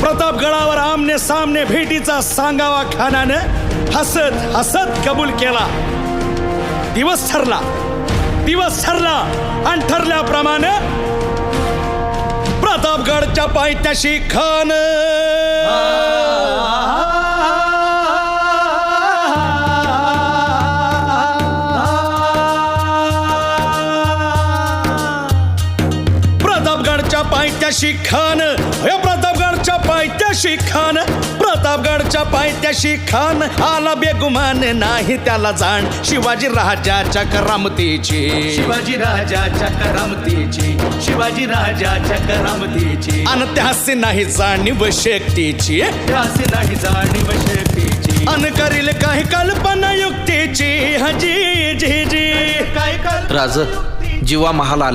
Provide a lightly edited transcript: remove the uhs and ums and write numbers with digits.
प्रतापगडावर आमने सामने भेटीचा सांगावा खानानं हसत हसत कबूल केला. दिवस ठरला आणि ठरल्याप्रमाणे प्रतापगडच्या पायथ्याशी खान प्रतापगडच्या पायथ्याशी खान आला बेगुमान नाही त्याला जाण शिवाजी राजाच्या करामतीची अन त्यासे नाही जाणीव शक्तीची अन करील काही कल्पना युक्तीची हजी जी राज जीवा महाल